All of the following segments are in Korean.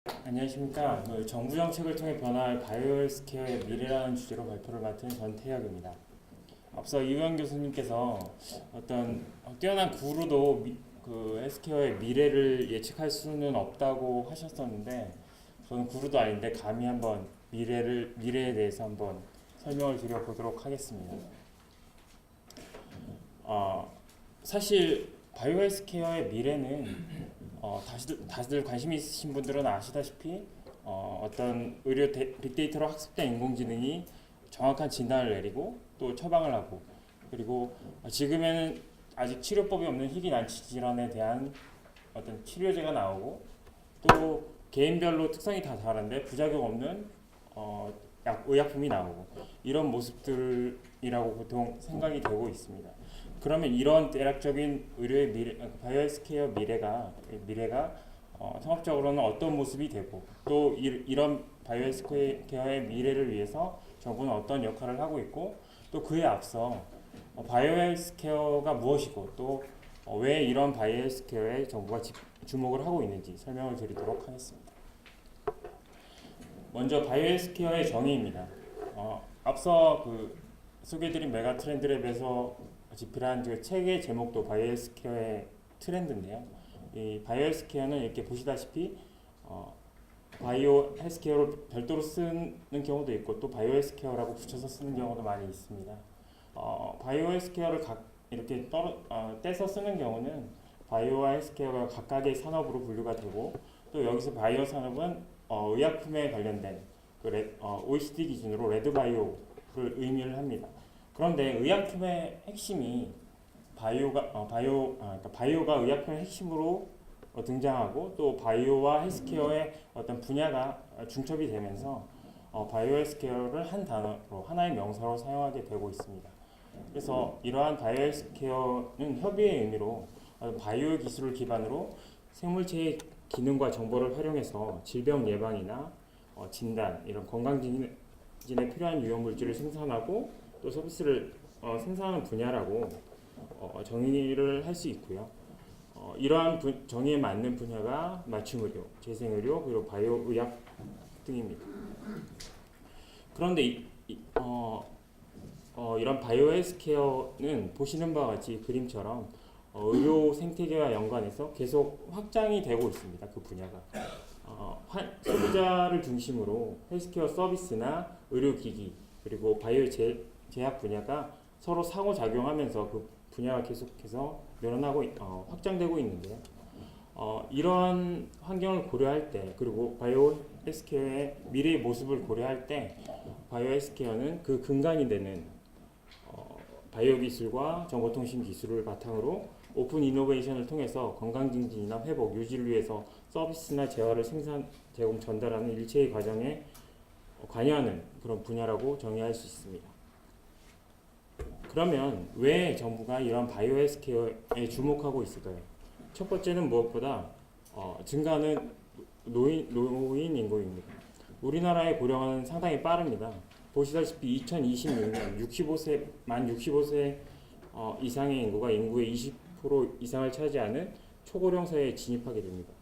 안녕하십니까. 정부 정책을 통해 변화할 바이오헬스케어의 미래라는 주제로 발표를 맡은 전태혁입니다. 앞서 이우영 교수님께서 어떤 뛰어난 구루도 그 헬스케어의 미래를 예측할 수는 없다고 하셨었는데, 저는 구루도 아닌데 감히 한번 미래에 대해서 한번 설명을 드려보도록 하겠습니다. 어, 사실 바이오헬스케어의 미래는 다들 관심 있으신 분들은 아시다시피 어떤 빅데이터로 학습된 인공지능이 정확한 진단을 내리고 또 처방을 하고, 그리고 지금에는 아직 치료법이 없는 희귀난치 질환에 대한 어떤 치료제가 나오고, 또 개인별로 특성이 다 다른데 부작용 없는 의약품이 나오고, 이런 모습들이라고 보통 생각이 되고 있습니다. 그러면 이런 대략적인 의료의 미래, 바이오헬스케어 미래가 통합적으로는 어떤 모습이 되고, 또 이런 바이오헬스케어의 미래를 위해서 정부는 어떤 역할을 하고 있고, 또 그에 앞서 바이오헬스케어가 무엇이고, 또 왜 이런 바이오헬스케어에 정부가 주목을 하고 있는지 설명을 드리도록 하겠습니다. 먼저 바이오헬스케어의 정의입니다. 앞서 소개해드린 메가 트렌드랩에서 집필한 그 책의 제목도 바이오헬스케어의 트렌드인데요. 이 바이오헬스케어는 이렇게 보시다시피 바이오 헬스케어를 별도로 쓰는 경우도 있고, 또 바이오헬스케어라고 붙여서 쓰는 경우도 많이 있습니다. 바이오 헬스케어를 이렇게 떼서 쓰는 경우는 바이오와 헬스케어가 각각의 산업으로 분류가 되고, 또 여기서 바이오 산업은 의약품에 관련된 OECD 기준으로 레드바이오를 의미를 합니다. 그런데 의약품의 핵심이 그러니까 바이오가 의약품의 핵심으로 등장하고, 또 바이오와 헬스케어의 어떤 분야가 중첩이 되면서 바이오 헬스케어를 한 단어로, 하나의 명사로 사용하게 되고 있습니다. 그래서 이러한 바이오 헬스케어는 협의의 의미로 바이오 기술을 기반으로 생물체의 기능과 정보를 활용해서 질병 예방이나 진단, 이런 건강진에 필요한 유형 물질을 생산하고 또 서비스를 생산하는 분야라고 정의를 할 수 있고요. 이러한 정의에 맞는 분야가 맞춤의료, 재생의료, 그리고 바이오의학 등입니다. 그런데 이런 바이오 헬스케어는 보시는 바와 같이 그림처럼 의료 생태계와 연관해서 계속 확장이 되고 있습니다. 그 분야가 소비자를 중심으로 헬스케어 서비스나 의료기기, 그리고 바이오 제약 분야가 서로 상호작용하면서 그 분야가 계속해서 늘어나고 확장되고 있는데요. 이러한 환경을 고려할 때, 그리고 바이오 헬스케어의 미래의 모습을 고려할 때, 바이오 헬스케어는 그 근간이 되는 바이오 기술과 정보통신 기술을 바탕으로 오픈 이노베이션을 통해서 건강증진이나 회복, 유지를 위해서 서비스나 재화를 생산, 제공, 전달하는 일체의 과정에 관여하는 그런 분야라고 정의할 수 있습니다. 그러면 왜 정부가 이런 바이오 헬스케어에 주목하고 있을까요? 첫 번째는 무엇보다 증가하는 노인 인구입니다. 우리나라의 고령화는 상당히 빠릅니다. 보시다시피 2026년 만 65세 이상의 인구가 인구의 20% 이상을 차지하는 초고령 사회에 진입하게 됩니다.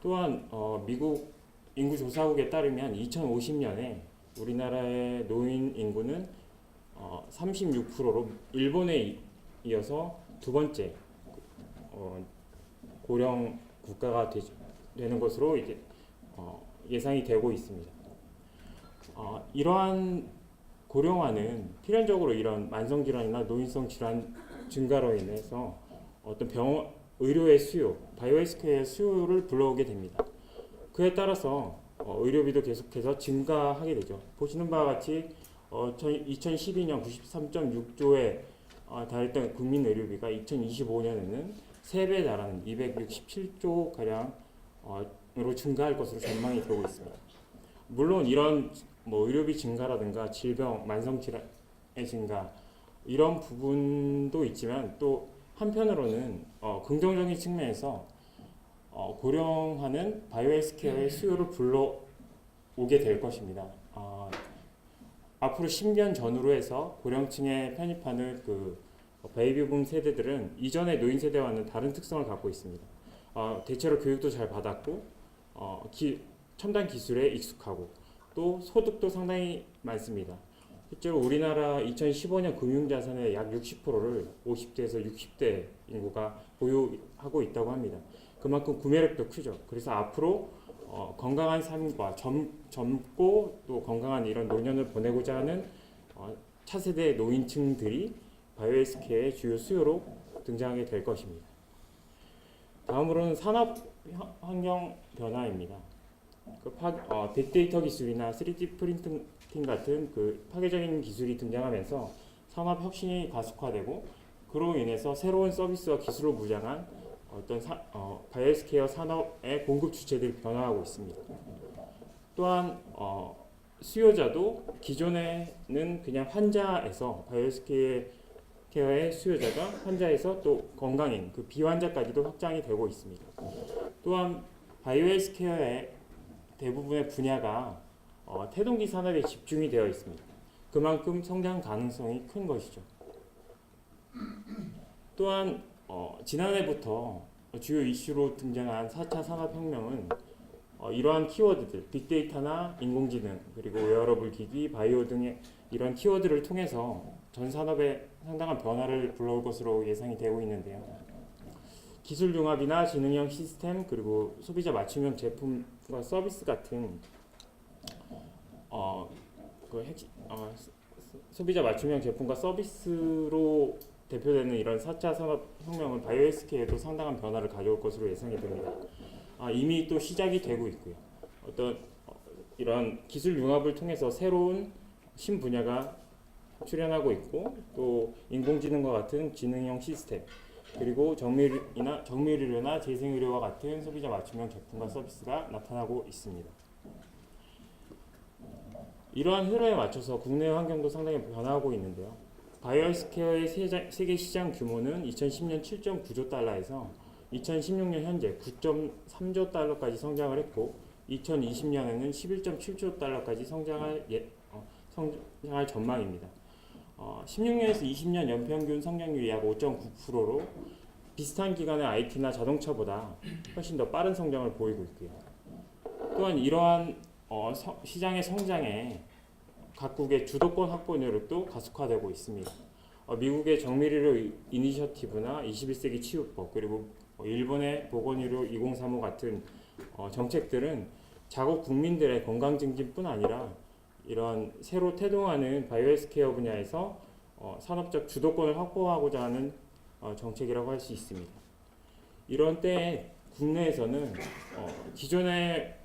또한 미국 인구조사국에 따르면 2050년에 우리나라의 노인 인구는 36%로 일본에 이어서 두 번째 고령 국가가 되는 것으로 이제 예상이 되고 있습니다. 이러한 고령화는 필연적으로 이런 만성 질환이나 노인성 질환 증가로 인해서 어떤 의료의 수요, 바이오헬스케어의 수요를 불러오게 됩니다. 그에 따라서 의료비도 계속해서 증가하게 되죠. 보시는 바와 같이 2012년 93.6조에 달했던 국민 의료비가 2025년에는 3배 달하는 267조 가량으로 증가할 것으로 전망이 되고 있습니다. 물론 이런 의료비 증가라든가 질병, 만성 질환의 증가, 이런 부분도 있지만, 또 한편으로는 긍정적인 측면에서 고령화는 바이오헬스케어의 수요를 불러오게 될 것입니다. 앞으로 10년 전후로 해서 고령층에 편입하는 베이비붐 세대들은 이전의 노인 세대와는 다른 특성을 갖고 있습니다. 대체로 교육도 잘 받았고 첨단 기술에 익숙하고 또 소득도 상당히 많습니다. 실제로 우리나라 2015년 금융자산의 약 60%를 50대에서 60대 인구가 보유하고 있다고 합니다. 그만큼 구매력도 크죠. 그래서 앞으로 건강한 삶과 젊고 또 건강한 이런 노년을 보내고자 하는 차세대 노인층들이 바이오헬스케어의 주요 수요로 등장하게 될 것입니다. 다음으로는 산업 환경 변화입니다. 빅데이터 기술이나 3D 프린팅 같은 파괴적인 기술이 등장하면서 산업 혁신이 가속화되고 그로 인해서 새로운 서비스와 기술로 무장한 바이오헬스케어 산업의 공급 주체들이 변화하고 있습니다. 또한 수요자도 기존에는 그냥 환자에서 바이오헬스케어의 수요자가 환자에서 또 건강인 비환자까지도 확장이 되고 있습니다. 또한 바이오헬스케어의 대부분의 분야가 태동기 산업에 집중이 되어 있습니다. 그만큼 성장 가능성이 큰 것이죠. 또한 지난해부터 주요 이슈로 등장한 4차 산업혁명은 이러한 키워드들, 빅데이터나 인공지능, 그리고 웨어러블 기기, 바이오 등의 이런 키워드를 통해서 전 산업에 상당한 변화를 불러올 것으로 예상이 되고 있는데요. 기술 융합이나 지능형 시스템, 그리고 소비자 맞춤형 제품과 서비스 같은 소비자 맞춤형 제품과 서비스로 대표되는 이런 4차 산업혁명은 바이오헬스케어에도 상당한 변화를 가져올 것으로 예상이 됩니다. 이미 또 시작이 되고 있고요. 이런 기술 융합을 통해서 새로운 신분야가 출현하고 있고 또 인공지능과 같은 지능형 시스템 그리고 정밀의료나 재생의료와 같은 소비자 맞춤형 제품과 서비스가 나타나고 있습니다. 이러한 흐름에 맞춰서 국내 환경도 상당히 변화하고 있는데요. 바이오헬스케어의 세계 시장 규모는 2010년 7.9조 달러에서 2016년 현재 9.3조 달러까지 성장을 했고 2020년에는 11.7조 달러까지 성장할 전망입니다. 16년에서 20년 연평균 성장률이 약 5.9%로 비슷한 기간의 IT나 자동차보다 훨씬 더 빠른 성장을 보이고 있고요. 또한 이러한 시장의 성장에 각국의 주도권 확보 노력도 가속화되고 있습니다. 미국의 정밀의료 이니셔티브나 21세기 치유법 그리고 일본의 보건의료 2035 같은 정책들은 자국 국민들의 건강 증진뿐 아니라 이런 새로 태동하는 바이오헬스케어 분야에서 산업적 주도권을 확보하고자 하는 정책이라고 할 수 있습니다. 이런 때에 국내에서는 기존의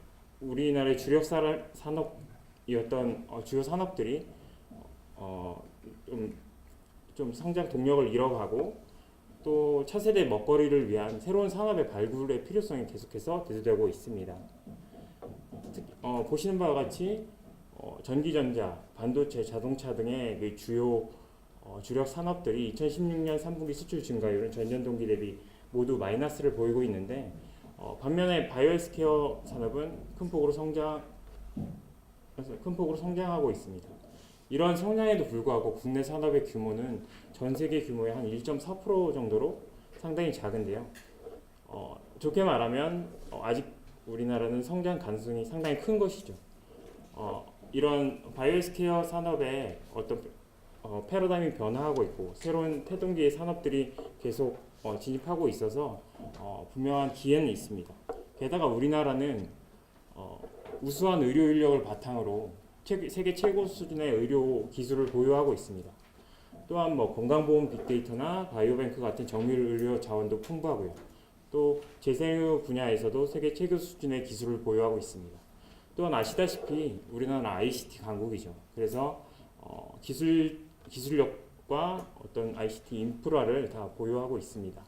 우리나라의 주력 산업이었던 주요 산업들이 좀 성장 동력을 잃어가고 또 차세대 먹거리를 위한 새로운 산업의 발굴의 필요성이 계속해서 대두되고 있습니다. 보시는 바와 같이 전기전자, 반도체, 자동차 등의 그 주요 주력 산업들이 2016년 3분기 수출 증가율은 전년 동기 대비 모두 마이너스를 보이고 있는데 반면에 바이오헬스케어 산업은 큰 폭으로 성장하고 있습니다. 이러한 성장에도 불구하고 국내 산업의 규모는 전 세계 규모의 한 1.4% 정도로 상당히 작은데요. 좋게 말하면 아직 우리나라는 성장 가능성이 상당히 큰 것이죠. 이런 바이오헬스케어 산업의 패러다임이 변화하고 있고 새로운 태동기의 산업들이 계속 진입하고 있어서 분명한 기회는 있습니다. 게다가 우리나라는 우수한 의료 인력을 바탕으로 세계 최고 수준의 의료 기술을 보유하고 있습니다. 또한 건강보험 빅데이터나 바이오뱅크 같은 정밀의료 자원도 풍부하고요. 또 재생의료 분야에서도 세계 최고 수준의 기술을 보유하고 있습니다. 또한 아시다시피 우리나라는 ICT 강국이죠. 그래서 기술력과 ICT 인프라를 다 보유하고 있습니다.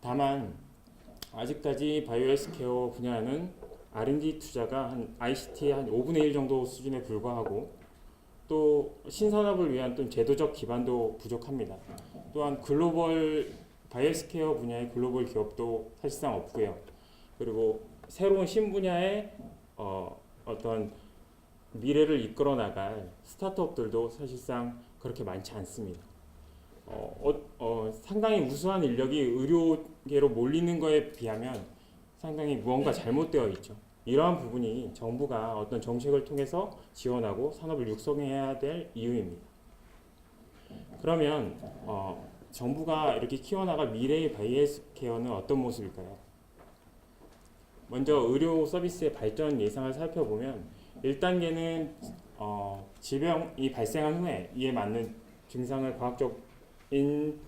다만 아직까지 바이오헬스케어 분야는 R&D 투자가 ICT의 한 5분의 1 정도 수준에 불과하고 또 신산업을 위한 또 제도적 기반도 부족합니다. 또한 바이오헬스케어 분야의 글로벌 기업도 사실상 없고요. 그리고 새로운 신분야의 미래를 이끌어 나갈 스타트업들도 사실상 그렇게 많지 않습니다. 상당히 우수한 인력이 의료계로 몰리는 것에 비하면 상당히 무언가 잘못되어 있죠. 이러한 부분이 정부가 어떤 정책을 통해서 지원하고 산업을 육성해야 될 이유입니다. 그러면 정부가 이렇게 키워나갈 미래의 바이오헬스케어는 어떤 모습일까요? 먼저 의료 서비스의 발전 예상을 살펴보면 1단계는 질병이 발생한 후에 이에 맞는 증상을 과학적인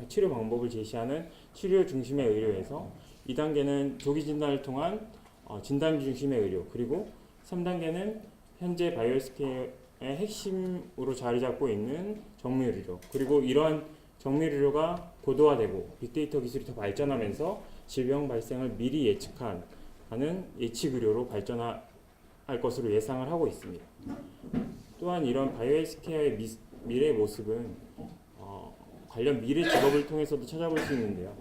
치료 방법을 제시하는 치료 중심의 의료에서 2단계는 조기 진단을 통한 진단 중심의 의료, 그리고 3단계는 현재 바이오헬스케어의 핵심으로 자리 잡고 있는 정밀의료, 그리고 이러한 정밀의료가 고도화되고 빅데이터 기술이 더 발전하면서 질병 발생을 미리 예측하는 예측의료로 발전할 것으로 예상을 하고 있습니다. 또한 이런 바이오헬스케어의 미래의 모습은 관련 미래 직업을 통해서도 찾아볼 수 있는데요.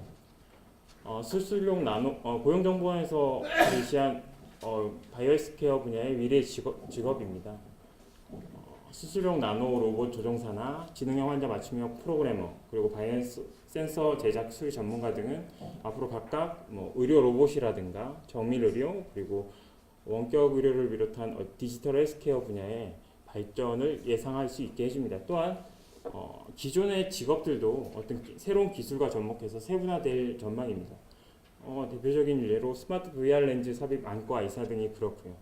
수술용 고용정보원에서 제시한 바이오헬스케어 분야의 미래 직업입니다. 수술용 나노 로봇 조종사나 지능형 환자 맞춤형 프로그래머, 그리고 바이오스 센서 제작 수리 전문가 등은 앞으로 각각 의료 로봇이라든가 정밀 의료, 그리고 원격 의료를 비롯한 디지털 헬스케어 분야의 발전을 예상할 수 있게 해줍니다. 또한 기존의 직업들도 어떤 새로운 기술과 접목해서 세분화될 전망입니다. 대표적인 예로 스마트 VR 렌즈 삽입 안과 의사 등이 그렇고요.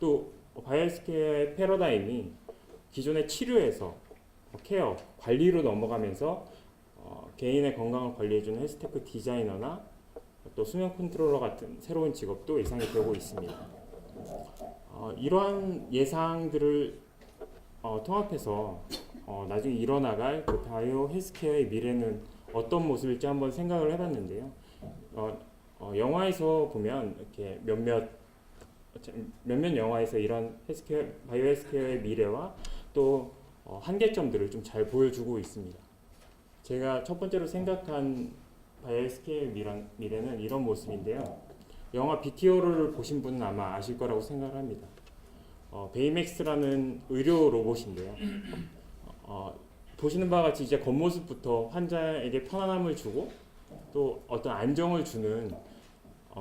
또 바이오헬스케어의 패러다임이 기존의 치료에서 케어, 관리로 넘어가면서 개인의 건강을 관리해주는 헬스테크 디자이너나 또 수면 컨트롤러 같은 새로운 직업도 예상이 되고 있습니다. 이러한 예상들을 통합해서 나중에 일어나갈 그 바이오 헬스케어의 미래는 어떤 모습일지 한번 생각을 해봤는데요. 영화에서 보면 이렇게 몇몇 영화에서 이런 바이오 헬스케어의 미래와 또 한계점들을 좀 잘 보여주고 있습니다. 제가 첫 번째로 생각한 바이오 헬스케어의 미래는 이런 모습인데요. 영화 BTO를 보신 분은 아마 아실 거라고 생각합니다. 베이맥스라는 의료 로봇인데요. 보시는 바와 같이 이제 겉모습부터 환자에게 편안함을 주고 또 어떤 안정을 주는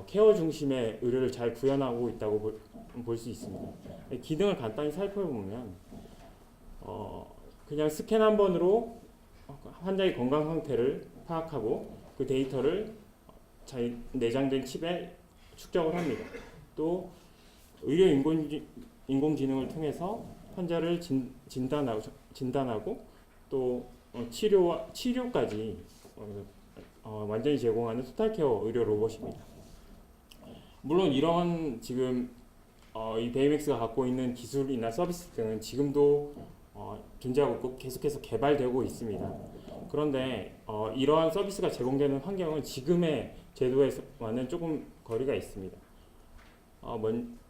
케어 중심의 의료를 잘 구현하고 있다고 볼 수 있습니다. 기능을 간단히 살펴보면 그냥 스캔 한 번으로 환자의 건강 상태를 파악하고 그 데이터를 내장된 칩에 축적을 합니다. 또 의료 인공지능을 통해서 환자를 진단하고 또 치료까지 완전히 제공하는 토탈케어 의료 로봇입니다. 물론 이런 지금 이 베이맥스가 갖고 있는 기술이나 서비스 등은 지금도 존재하고 있고 계속해서 개발되고 있습니다. 그런데 이러한 서비스가 제공되는 환경은 지금의 제도에서와는 조금 거리가 있습니다.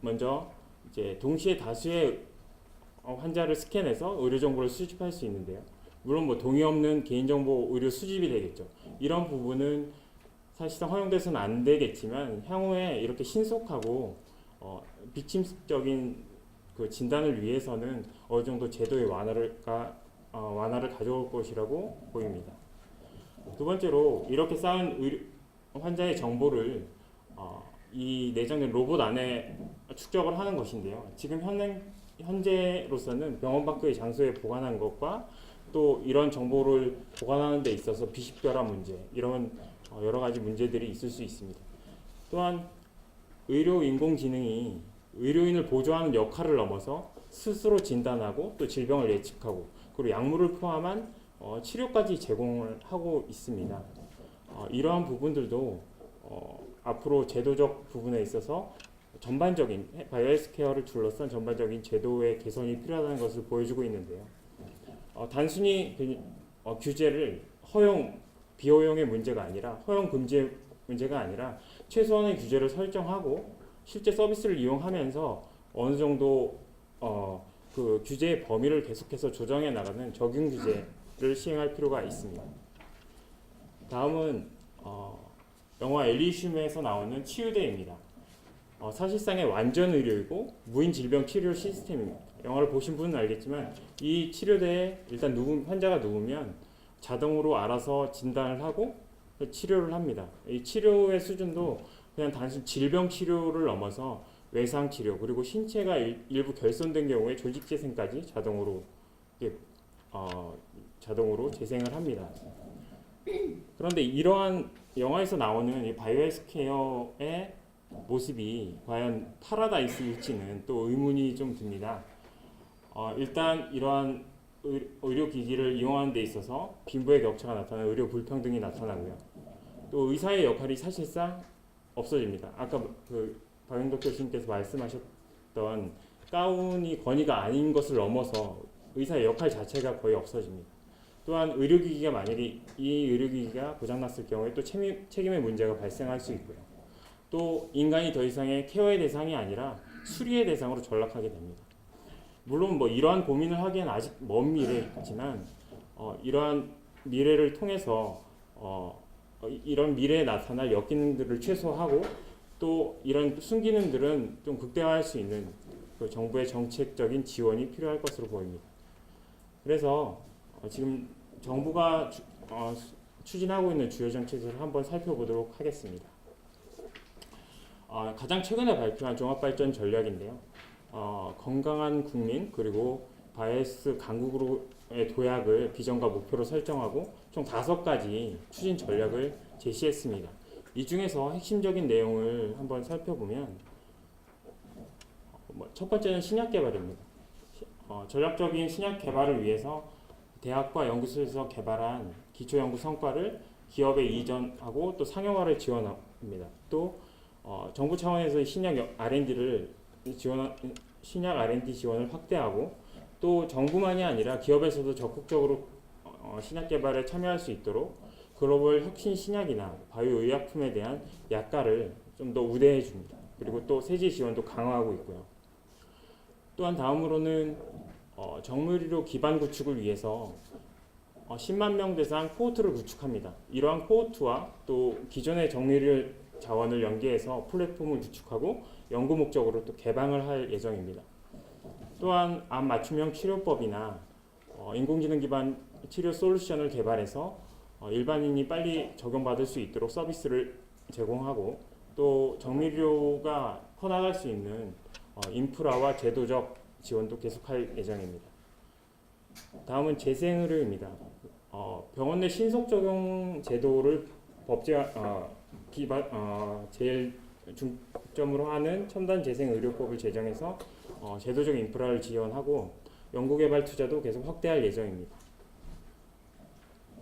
먼저 이제 동시에 다수의 환자를 스캔해서 의료 정보를 수집할 수 있는데요. 물론 동의 없는 개인정보 의료 수집이 되겠죠. 이런 부분은 사실상 허용돼서는 안 되겠지만 향후에 이렇게 신속하고 비침적인 그 진단을 위해서는 어느 정도 제도의 완화를 가져올 것이라고 보입니다. 두 번째로 이렇게 쌓은 환자의 정보를 이 내장된 로봇 안에 축적을 하는 것인데요. 지금 현재로서는 병원 밖의 장소에 보관한 것과 또 이런 정보를 보관하는 데 있어서 비식별화 문제, 이런 여러 가지 문제들이 있을 수 있습니다. 또한 의료 인공지능이 의료인을 보조하는 역할을 넘어서 스스로 진단하고 또 질병을 예측하고 그리고 약물을 포함한 치료까지 제공을 하고 있습니다. 이러한 부분들도 앞으로 제도적 부분에 있어서 전반적인 바이오 헬스케어를 둘러싼 전반적인 제도의 개선이 필요하다는 것을 보여주고 있는데요. 단순히 규제를 비허용의 문제가 아니라 허용 금지의 문제가 아니라 최소한의 규제를 설정하고 실제 서비스를 이용하면서 어느 정도 그 규제의 범위를 계속해서 조정해 나가는 적용 규제를 시행할 필요가 있습니다. 다음은 영화 엘리시움에서 나오는 치유대입니다. 사실상의 완전 의료이고 무인 질병 치료 시스템입니다. 영화를 보신 분은 알겠지만 이 치료대에 일단 환자가 누우면 자동으로 알아서 진단을 하고 치료를 합니다. 이 치료의 수준도 그냥 단순 질병 치료를 넘어서 외상 치료 그리고 신체가 일부 결손된 경우에 조직 재생까지 자동으로 재생을 합니다. 그런데 이러한 영화에서 나오는 이 바이오헬스케어의 모습이 과연 파라다이스일지는 또 의문이 좀 듭니다. 일단 이러한 의료기기를 이용하는 데 있어서 빈부의 격차가 나타나고 의료 불평등이 나타나고요. 또 의사의 역할이 사실상 없어집니다. 아까 박영덕 교수님께서 말씀하셨던 가운이 권위가 아닌 것을 넘어서 의사의 역할 자체가 거의 없어집니다. 또한 의료기기가 만약에 이 의료기기가 고장났을 경우에 또 책임의 문제가 발생할 수 있고요. 또 인간이 더 이상의 케어의 대상이 아니라 수리의 대상으로 전락하게 됩니다. 물론 이러한 고민을 하기엔 아직 먼 미래이지만 이러한 미래를 통해서 이런 미래에 나타날 역기능들을 최소화하고 또 이런 순기능들은 좀 극대화할 수 있는 그 정부의 정책적인 지원이 필요할 것으로 보입니다. 그래서 지금 정부가 추진하고 있는 주요 정책을 한번 살펴보도록 하겠습니다. 가장 최근에 발표한 종합발전 전략인데요. 건강한 국민 그리고 바이오헬스 강국으로의 도약을 비전과 목표로 설정하고 총 5가지 추진 전략을 제시했습니다. 이 중에서 핵심적인 내용을 한번 살펴보면 첫 번째는 신약 개발입니다. 전략적인 신약 개발을 위해서 대학과 연구소에서 개발한 기초 연구 성과를 기업에 이전하고 또 상용화를 지원합니다. 또 정부 차원에서 신약 R&D 지원을 확대하고 또 정부만이 아니라 기업에서도 적극적으로 신약 개발에 참여할 수 있도록 글로벌 혁신 신약이나 바이오 의약품에 대한 약가를 좀 더 우대해 줍니다. 그리고 또 세제 지원도 강화하고 있고요. 또한 다음으로는 정밀의료 기반 구축을 위해서 10만 명 대상 코호트를 구축합니다. 이러한 코호트와 또 기존의 정밀의료 자원을 연계해서 플랫폼을 구축하고 연구 목적으로 또 개방을 할 예정입니다. 또한 암 맞춤형 치료법이나 인공지능 기반 치료 솔루션을 개발해서 일반인이 빨리 적용받을 수 있도록 서비스를 제공하고 또 정밀의료가 퍼나갈 수 있는 인프라와 제도적 지원도 계속할 예정입니다. 다음은 재생의료입니다. 병원 내 신속 적용 제도를 제일 중점으로 하는 첨단 재생의료법을 제정해서 제도적 인프라를 지원하고 연구개발 투자도 계속 확대할 예정입니다.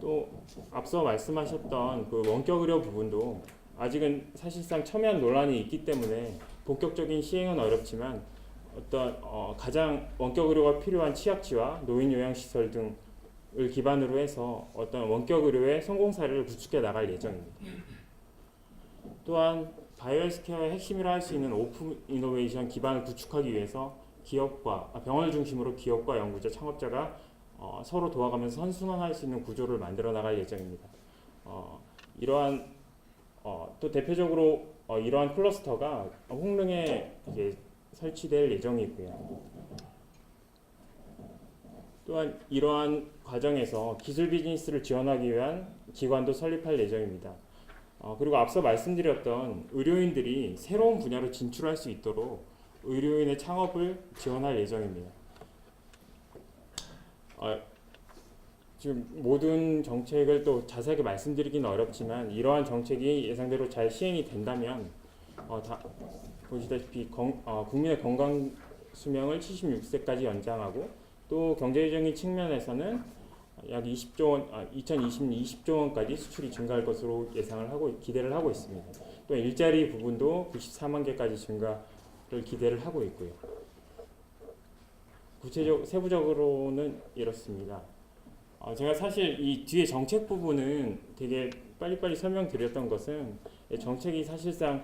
또 앞서 말씀하셨던 그 원격의료 부분도 아직은 사실상 첨예한 논란이 있기 때문에 본격적인 시행은 어렵지만 가장 원격의료가 필요한 취약지와 노인요양시설 등을 기반으로 해서 원격의료의 성공 사례를 구축해 나갈 예정입니다. 또한 바이오헬스케어의 핵심이라 할 수 있는 오픈 이노베이션 기반을 구축하기 위해서 병원을 중심으로 기업과 연구자, 창업자가 서로 도와가면서 선순환할 수 있는 구조를 만들어 나갈 예정입니다. 또 대표적으로 이러한 클러스터가 홍릉에 이제 설치될 예정이고요. 또한 이러한 과정에서 기술 비즈니스를 지원하기 위한 기관도 설립할 예정입니다. 그리고 앞서 말씀드렸던 의료인들이 새로운 분야로 진출할 수 있도록 의료인의 창업을 지원할 예정입니다. 지금 모든 정책을 또 자세하게 말씀드리기는 어렵지만 이러한 정책이 예상대로 잘 시행이 된다면 보시다시피 국민의 건강 수명을 76세까지 연장하고 또 경제적인 측면에서는 약 2020년 20조 원까지 수출이 증가할 것으로 기대를 하고 있습니다. 또 일자리 부분도 94만 개까지 증가를 기대를 하고 있고요. 세부적으로는 이렇습니다. 제가 사실 이 뒤에 정책 부분은 되게 빨리빨리 설명드렸던 것은 정책이 사실상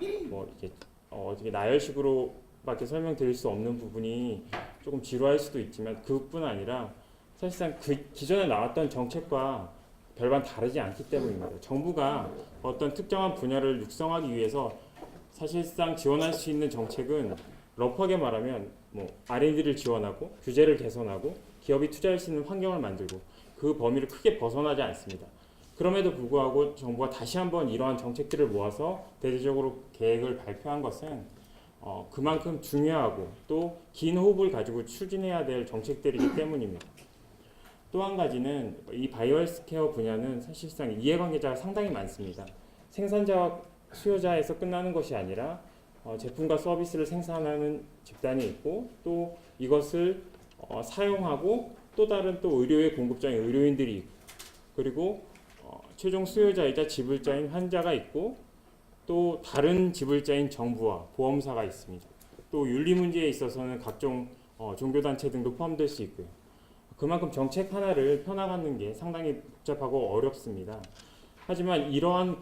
어떻게 나열식으로밖에 설명드릴 수 없는 부분이 조금 지루할 수도 있지만 그뿐 아니라 사실상 기존에 나왔던 정책과 별반 다르지 않기 때문입니다. 정부가 어떤 특정한 분야를 육성하기 위해서 사실상 지원할 수 있는 정책은 러프하게 말하면 R&D를 지원하고 규제를 개선하고 기업이 투자할 수 있는 환경을 만들고 그 범위를 크게 벗어나지 않습니다. 그럼에도 불구하고 정부가 다시 한번 이러한 정책들을 모아서 대대적으로 계획을 발표한 것은 그만큼 중요하고 또 긴 호흡을 가지고 추진해야 될 정책들이기 때문입니다. 또 한 가지는 이 바이오 헬스케어 분야는 사실상 이해관계자가 상당히 많습니다. 생산자와 수요자에서 끝나는 것이 아니라 제품과 서비스를 생산하는 집단이 있고 또 이것을 사용하고 또 다른 또 의료의 공급자인 의료인들이 있고 그리고 최종 수요자이자 지불자인 환자가 있고 또 다른 지불자인 정부와 보험사가 있습니다. 또 윤리 문제에 있어서는 각종 종교단체 등도 포함될 수 있고요. 그만큼 정책 하나를 펴나가는 게 상당히 복잡하고 어렵습니다. 하지만 이러한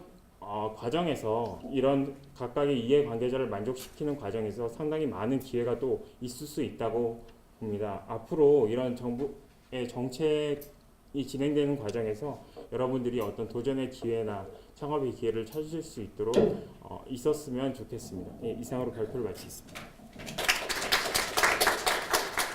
과정에서 이런 각각의 이해관계자를 만족시키는 과정에서 상당히 많은 기회가 또 있을 수 있다고 봅니다. 앞으로 이런 정부의 정책이 진행되는 과정에서 여러분들이 어떤 도전의 기회나 창업의 기회를 찾으실 수 있도록 있었으면 좋겠습니다. 예, 이상으로 발표를 마치겠습니다.